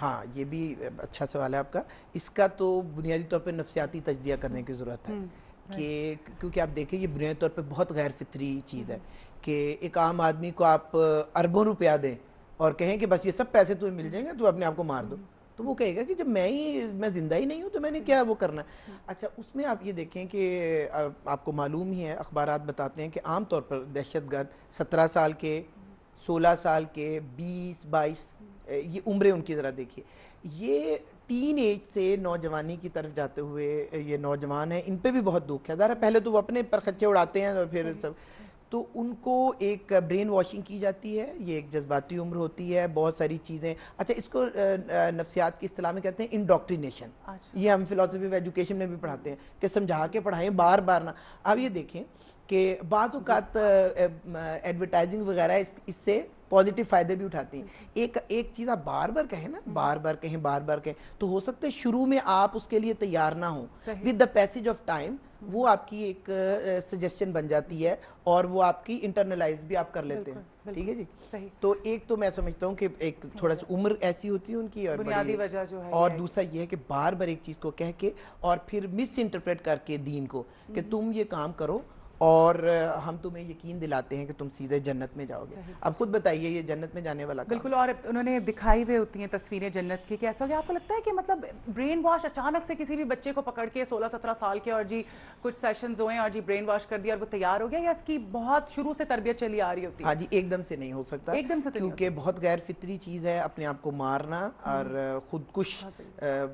ہاں یہ بھی اچھا سوال ہے آپ کا. اس کا تو بنیادی طور پہ نفسیاتی تجزیہ کرنے کی ضرورت ہے کہ کیونکہ آپ دیکھیں یہ بنیادی طور پہ بہت غیر فطری چیز ہے کہ ایک عام آدمی کو آپ اربوں روپیہ دیں اور کہیں کہ بس یہ سب پیسے تمہیں مل جائیں گے تو اپنے آپ کو مار دو, تو وہ کہے گا کہ جب میں زندہ ہی نہیں ہوں تو میں نے کیا وہ کرنا ہے. اچھا اس میں آپ یہ دیکھیں کہ آپ کو معلوم ہی ہے, اخبارات بتاتے ہیں کہ عام طور پر دہشت گرد 17 سال کے, 16 سال کے, 20, 22 یہ عمریں ان کی ذرا دیکھیے, یہ ٹین ایج سے نوجوانی کی طرف جاتے ہوئے یہ نوجوان ہیں, ان پہ بھی بہت دکھ ہے. ظاہر پہلے تو وہ اپنے پر خچے اڑاتے ہیں اور پھر سب, تو ان کو ایک برین واشنگ کی جاتی ہے, یہ ایک جذباتی عمر ہوتی ہے, بہت ساری چیزیں. اچھا اس کو نفسیات کی اصطلاح میں کہتے ہیں انڈوکٹرینیشن, یہ ہم فلسفی آف ایجوکیشن میں بھی پڑھاتے ہیں کہ سمجھا کے پڑھائیں بار بار نہ. اب یہ دیکھیں کہ بعض اوقات ایڈورٹائزنگ وغیرہ اس سے پازیٹیو فائدے بھی اٹھاتی ہیں. ایک چیز آپ بار بار کہیں نا, بار بار کہیں تو ہو سکتا ہے شروع میں آپ اس کے لیے تیار نہ ہوں, with the passage of time وہ آپ کی ایک سجیسشن بن جاتی ہے اور وہ آپ کی انٹرنلائز بھی آپ کر لیتے ہیں. ٹھیک ہے جی, تو ایک تو میں سمجھتا ہوں کہ ایک تھوڑا سا عمر ایسی ہوتی ہے ان کی اور بنیادی وجہ جو ہے, اور دوسرا یہ ہے کہ بار بار ایک چیز کو کہہ کے اور پھر مس انٹرپریٹ کر کے دین کو کہ تم یہ کام کرو اور ہم تمہیں یقین دلاتے ہیں کہ تم سیدھے جنت میں جاؤ گے. اب خود بتائیے یہ جنت میں جانے والا کام. بالکل, اور انہوں نے دکھائی ہوئے ہوتی ہیں تصویریں جنت کی, کہ ایسا کہ آپ کو لگتا ہے کہ مطلب برین واش اچانک سے کسی بھی بچے کو پکڑ کے 16-17 سال کے اور جی کچھ سیشنز ہوئے اور جی برین واش کر دیا اور وہ تیار ہو گیا, یا اس کی بہت شروع سے تربیت چلی آ رحی ہوتی ہے؟ ہاں جی, ایک دم سے نہیں ہو سکتا, ایک دم سے کیونکہ بہت غیر فطری چیز ہے اپنے آپ کو مارنا اور خودکش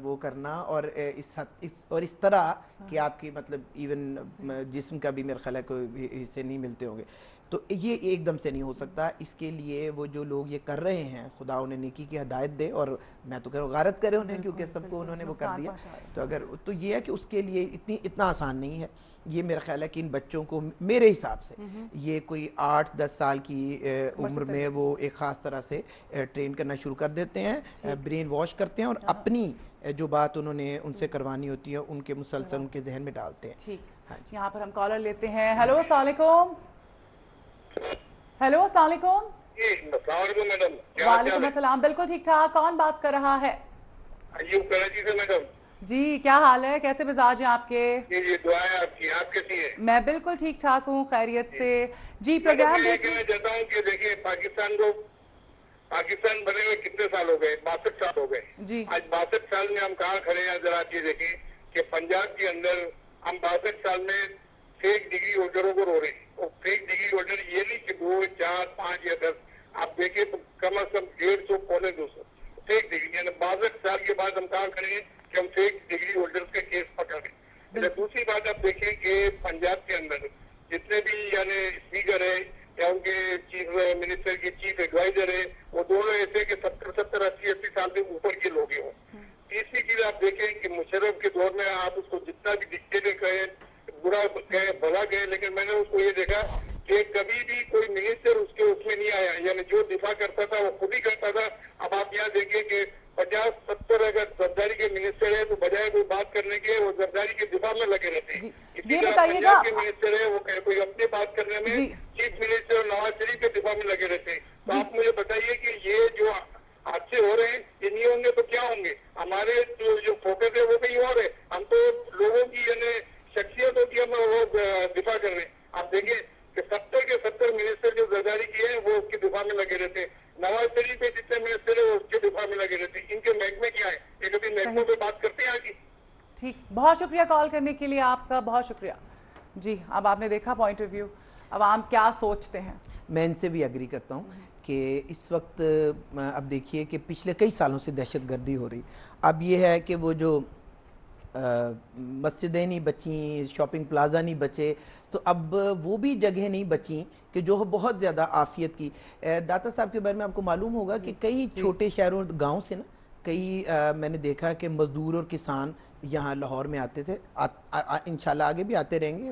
وہ کرنا, اور اس طرح کہ آپ کی مطلب ایون جسم کا بھی میرا خیال ہے کوئی حصے نہیں ملتے ہوں گے, تو یہ ایک دم سے نہیں ہو سکتا. اس کے لیے وہ جو لوگ یہ کر رہے ہیں خدا انہیں نیکی کی ہدایت دے, اور میں تو کہہ رہا ہوں غارت کرے انہیں, کیونکہ سب کو انہوں نے وہ کر دیا. تو اگر تو یہ ہے کہ اس کے لیے اتنا آسان نہیں ہے. یہ میرا خیال ہے کہ ان بچوں کو میرے حساب سے یہ کوئی 8-10 سال کی عمر میں وہ ایک خاص طرح سے ٹرین کرنا شروع کر دیتے ہیں, برین واش کرتے ہیں اور اپنی جو بات انہوں نے ان سے کروانی ہوتی ہے ان کے مسلسل ان کے ذہن میں ڈالتے ہیں. ٹھیک, یہاں پر ہم کالر لیتے ہیں. ہیلو السلام علیکم. ہیلو السلام علیکم. السلام علیکم میڈم. وعلیکم السلام. بالکل ٹھیک ٹھاک. کون بات کر رہا ہے؟ ایوب کراچی سے میڈم. جی کیا حال ہے, کیسے مزاج ہیں آپ کے؟ جی دعائیں آپ کی, آپ کیسی ہیں؟ میں بالکل ٹھیک ٹھاک ہوں, خیریت سے. جی پروگرام میں یہ کہنا چاہتا ہوں کہ دیکھیے پاکستان بنے ہوئے کتنے سال ہو گئے, 62 سال ہو گئے. جی آج 62 سال میں ہم کہاں کھڑے ہیں, ذرا آپ یہ دیکھیں کہ پنجاب کے اندر ہم 62 سال میں فیک ڈگری ہولڈروں کو رو رہے ہیں. اور فیک ڈگری ہولڈر یہ نہیں کہ 2, 4, 5 یا 10, آپ دیکھیں کم از کم 150, 200 فیک ڈگری. یعنی 62 سال کے بعد ہم کہاں کھڑے ہیں کہ ہم فیک ڈگری ہولڈرز کے کیس پکڑ رہے ہیں. دوسری بات آپ دیکھیں کہ پنجاب کے اندر جتنے بھی یعنی اسپیکر ہے یا ان کے چیف منسٹر کے چیف ایڈوائزر ہے, وہ دونوں ایسے کہ 70, 80 سال سے اوپر کے لوگ ہوں. تیسری چیز آپ دیکھیں کہ مشرف کے دور میں آپ اس کو جتنا بھی ڈکٹیٹر کہیں, برا کہیں, بھلا کہیں, لیکن میں نے اس کو یہ دیکھا کہ کبھی بھی کوئی منسٹر اس میں نہیں آیا, یعنی جو دفاع کرتا تھا وہ خود ہی کرتا تھا. اب آپ یہاں دیکھیں کہ 50-70 اگر زرداری کے منسٹر ہے تو بجائے کوئی بات کرنے کے وہ زرداری کے دفاع میں لگے رہتے ہیں. اسی طرح پنجاب کے منسٹر ہے وہ کوئی اپنی بات کرنے میں چیف منسٹر نواز شریف کے دفاع میں لگے رہتے ہیں. تو آپ مجھے بتائیے کہ یہ جو حادثے ہو رہے ہیں یہ نہیں ہوں گے تو کیا ہوں گے؟ ہمارے جو فوکس ہے وہ کہیں اور ہے. ہم تو لوگوں کی یعنی شخصیتوں کی ہم وہ دفاع کر رہے ہیں. آپ دیکھیں کہ 70 کے 70 منسٹر جو زرداری کیے ہیں وہ اس کے دفاع میں لگے رہتے ہیں. نواز شریف کے جتنے منسٹر ہیں وہ اس کے دفاع میں لگے رہتے ہیں. ان کے محکمے کیا ہے, یہ کبھی محکموں پہ بات کرتے ہیں آگے؟ ٹھیک, بہت شکریہ کال کرنے کے لیے آپ کا, بہت شکریہ. جی اب آپ نے دیکھا پوائنٹ آف ویو, عوام کیا سوچتے ہیں. میں ان سے بھی اگری کرتا ہوں کہ اس وقت اب دیکھیے کہ پچھلے کئی سالوں سے دہشت گردی ہو رہی. اب یہ ہے کہ وہ جو مسجدیں نہیں بچیں, شاپنگ پلازا نہیں بچے, تو اب وہ بھی جگہیں نہیں بچیں کہ جو بہت زیادہ عافیت کی. داتا صاحب کے بارے میں آپ کو معلوم ہوگا کہ کئی چھوٹے شہروں گاؤں سے نا کئی میں نے دیکھا کہ مزدور اور کسان یہاں لاہور میں آتے تھے, انشاءاللہ آگے بھی آتے رہیں گے,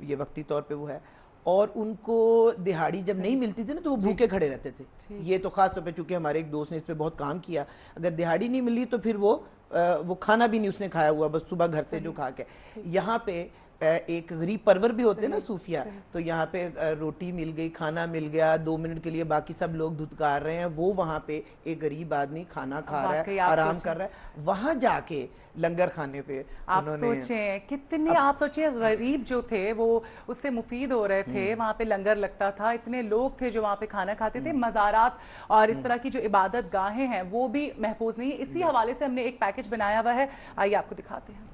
یہ وقتی طور پہ وہ ہے, اور ان کو دہاڑی جب نہیں ملتی تھی نا تو وہ بھوکے کھڑے رہتے تھے. یہ تو خاص طور پہ چونکہ ہمارے ایک دوست نے اس پہ بہت کام کیا, اگر دہاڑی نہیں ملی تو پھر وہ کھانا بھی نہیں اس نے کھایا ہوا, بس صبح گھر سے جو کھا کے. یہاں پہ ایک غریب پرور بھی ہوتے ہیں نا صوفیہ, تو یہاں پہ روٹی مل گئی, کھانا مل گیا 2 منٹ کے لیے, باقی سب لوگ دھتکار رہے ہیں, وہ وہاں پہ ایک غریب آدمی کھانا کھا رہا ہے, آرام کر رہا ہے, وہاں جا کے لنگر کھانے پہ آپ سوچیں کتنے, آپ سوچیں غریب جو تھے وہ اس سے مفید ہو رہے تھے, وہاں پہ لنگر لگتا تھا, اتنے لوگ تھے جو وہاں پہ کھانا کھاتے تھے, مزارات اور اس طرح کی جو عبادت گاہیں ہیں وہ بھی محفوظ نہیں. اسی حوالے سے ہم نے ایک پیکج بنایا ہوا ہے, آئیے آپ کو دکھاتے ہیں.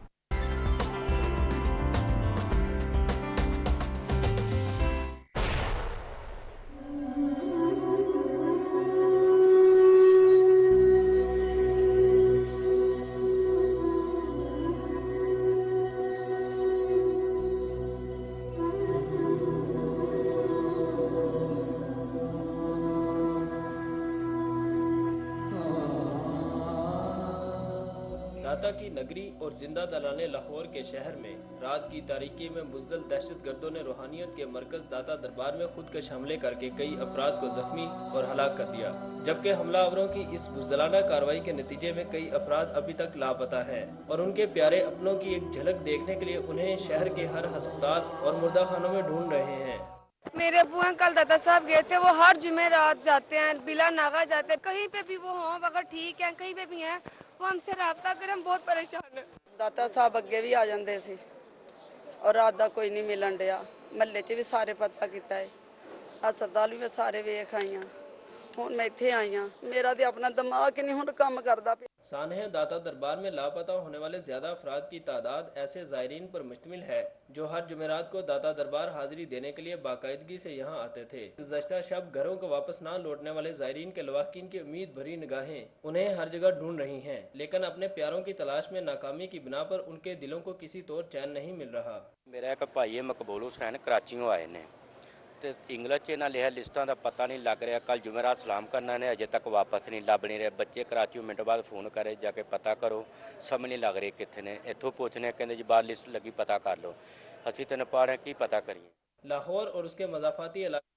داتا کی نگری اور زندہ دلان لاہور کے شہر میں رات کی تاریکی میں مزدل دہشت گردوں نے روحانیت کے مرکز داتا دربار میں خودکش حملے کر کے کئی افراد کو زخمی اور ہلاک کر دیا, جبکہ حملہ آوروں کی اس بزدلانہ کارروائی کے نتیجے میں کئی افراد ابھی تک لاپتہ ہیں, اور ان کے پیارے اپنوں کی ایک جھلک دیکھنے کے لیے انہیں شہر کے ہر ہسپتال اور مردہ خانوں میں ڈھونڈ رہے ہیں. میرے ابو ہیں کل داتا صاحب گئے تھے, وہ ہر جمعے رات جاتے ہیں, بلا ناغا جاتے ہیں, کہیں پہ بھی وہ ہوں اگر ٹھیک ہیں کہیں پہ بھی ہیں وہ ہم سے رابطہ کریں, ہم بہت پریشان ہیں. داتا صاحب اگے بھی آ جاندے سی اور رات دا کوئی نہیں ملن ڈیا, محلے 'ਚ بھی سارے پتہ کیتا ہے, ہسپتال بھی میں سارے ویکھ آئی ہاں, ہن میں ایتھے آئی ہاں, میرا تے اپنا دماغ نہیں ہن کام کردا پیا. سانحہ داتا دربار میں لاپتہ ہونے والے زیادہ افراد کی تعداد ایسے زائرین پر مشتمل ہے جو ہر جمعرات کو داتا دربار حاضری دینے کے لیے باقاعدگی سے یہاں آتے تھے. گزشتہ شب گھروں کو واپس نہ لوٹنے والے زائرین کے لواحقین کی امید بھری نگاہیں انہیں ہر جگہ ڈھونڈ رہی ہیں, لیکن اپنے پیاروں کی تلاش میں ناکامی کی بنا پر ان کے دلوں کو کسی طور چین نہیں مل رہا. میرا ایک بھائی مقبول حسین کراچیوں آئے نے, تے انگلش 'ਚ انہاں لکھا لسٹਾਂ ਦਾ ਪਤਾ ਨਹੀਂ ਲੱਗ ਰਿਹਾ. ਕੱਲ ਜੁਮੇਰਾਤ ਸਲਾਮ ਕਰਨਾ ਨੇ, ਅਜੇ ਤੱਕ ਵਾਪਸ ਨਹੀਂ ਲੱਭ ਨਹੀਂ ਰਹੇ. ਬੱਚੇ ਕਰਾਚੀੋਂ ਮਿੰਟ ਬਾਅਦ ਫੋਨ ਕਰੇ ਜਾ ਕੇ ਪਤਾ ਕਰੋ, ਸਮਝ ਨਹੀਂ ਲੱਗ ਰਹੀ ਕਿੱਥੇ ਨੇ. ਇੱਥੋਂ ਪੁੱਛਨੇ ਕਹਿੰਦੇ ਜੀ ਬਾਹਰ ਲਿਸਟ ਲੱਗੀ ਪਤਾ ਕਰ ਲਓ. ਅਸੀਂ ਤਾਂ ਨੇਪਾਲ ہیں, ਕੀ ਪਤਾ ਕਰੀਏ. لاہور اور اس کے مضافاتی علاقے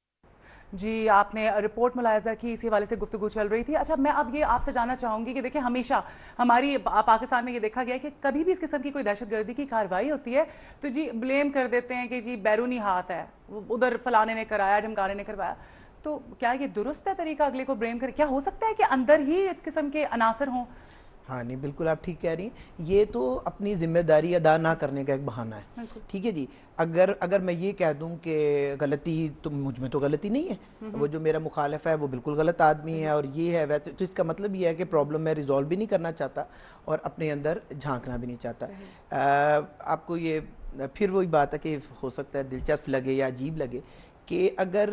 جی آپ نے رپورٹ ملاحظہ کی, اسی حوالے سے گفتگو چل رہی تھی. اچھا میں اب یہ آپ سے جاننا چاہوں گی کہ دیکھیں ہمیشہ ہماری پاکستان میں یہ دیکھا گیا ہے کہ کبھی بھی اس قسم کی کوئی دہشت گردی کی کارروائی ہوتی ہے تو جی بلیم کر دیتے ہیں کہ جی بیرونی ہاتھ ہے, ادھر فلانے نے کرایا, ڈھمکانے نے کروایا. تو کیا یہ درست ہے طریقہ اگلے کو بلیم کر, کیا ہو سکتا ہے کہ اندر ہی اس قسم کے عناصر ہوں؟ ہاں نہیں بالکل آپ ٹھیک کہہ رہی ہیں, یہ تو اپنی ذمہ داری ادا نہ کرنے کا ایک بہانہ ہے. ٹھیک ہے جی, اگر میں یہ کہہ دوں کہ غلطی تو مجھ میں تو غلطی نہیں ہے, وہ جو میرا مخالف ہے وہ بالکل غلط آدمی ہے اور یہ ہے ویسے, تو اس کا مطلب یہ ہے کہ پرابلم میں ریزالو بھی نہیں کرنا چاہتا اور اپنے اندر جھانکنا بھی نہیں چاہتا. آپ کو یہ پھر وہی بات ہے کہ ہو سکتا ہے دلچسپ لگے یا عجیب لگے کہ اگر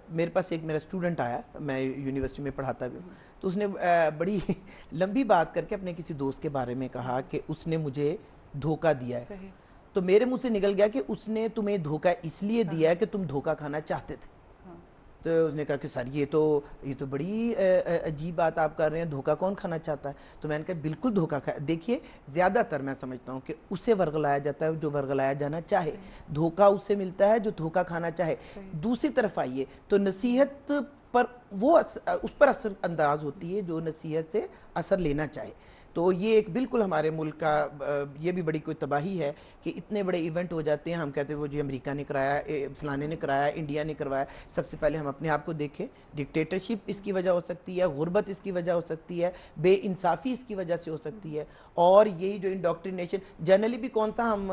میرے پاس ایک میرا اسٹوڈنٹ آیا, میں یونیورسٹی میں پڑھاتا بھی ہوں, تو اس نے بڑی لمبی بات کر کے اپنے کسی دوست کے بارے میں کہا کہ اس نے مجھے دھوکہ دیا ہے. تو میرے منہ سے نکل گیا کہ اس نے تمہیں دھوکہ اس لیے دیا ہے کہ تم دھوکہ کھانا چاہتے تھے. تو اس نے کہا کہ سر یہ تو بڑی عجیب بات آپ کر رہے ہیں, دھوکہ کون کھانا چاہتا ہے. تو میں نے کہا بالکل دھوکہ دیکھیے زیادہ تر میں سمجھتا ہوں کہ اسے ورغلایا جاتا ہے جو ورغلایا جانا چاہے, دھوکہ اسے ملتا ہے جو دھوکہ کھانا چاہے. دوسری طرف آئیے تو نصیحت پر وہ اس پر اثر انداز ہوتی ہے جو نصیحت سے اثر لینا چاہے. تو یہ ایک بالکل ہمارے ملک کا یہ بھی بڑی کوئی تباہی ہے کہ اتنے بڑے ایونٹ ہو جاتے ہیں, ہم کہتے ہیں وہ جی امریکہ نے کرایا, فلانے نے کرایا, انڈیا نے کروایا. سب سے پہلے ہم اپنے آپ کو دیکھیں, ڈکٹیٹرشپ اس کی وجہ ہو سکتی ہے, غربت اس کی وجہ ہو سکتی ہے, بے انصافی اس کی وجہ سے ہو سکتی ہے, اور یہی جو انڈوکٹرینیشن جنرلی بھی کون سا ہم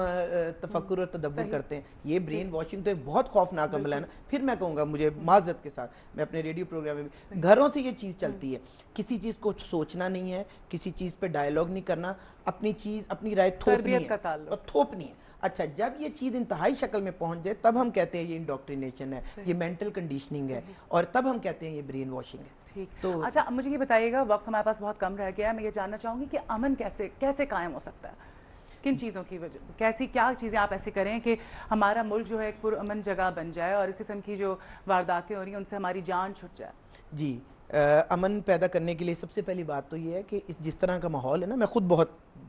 تفکر اور تدبر کرتے ہیں. یہ برین واشنگ تو ایک بہت خوفناک عمل ہے نا. پھر میں کہوں گا, مجھے معذرت کے ساتھ, میں اپنے ریڈیو پروگرام میں بھی گھروں سے یہ چیز چلتی ہے, کسی چیز کو سوچنا نہیں ہے, کسی چیز پہ ڈائیلاگ نہیں کرنا, اپنی چیز اپنی رائے تھوپنی ہے اور تھوپنی ہے. اچھا جب یہ چیز انتہائی شکل میں پہنچ جائے تب ہم کہتے ہیں یہ انڈوکٹرینیشن ہے, یہ مینٹل کنڈیشننگ ہے, اور تب ہم کہتے ہیں یہ برین واشنگ ہے. تو اچھا مجھے یہ بتائیے گا, وقت ہمارے پاس بہت کم رہ گیا ہے, میں یہ جاننا چاہوں گی کہ امن کیسے قائم ہو سکتا ہے, کن چیزوں کی وجہ, کیا چیزیں آپ ایسے کریں کہ ہمارا ملک جو ہے ایک پرامن جگہ بن جائے اور اس قسم کی جو وارداتیں ہو رہی ہیں ان سے ہماری جان چھٹ جائے. جی امن پیدا کرنے کے لیے سب سے پہلی بات تو یہ ہے کہ جس طرح کا ماحول ہے نا, میں خود بہت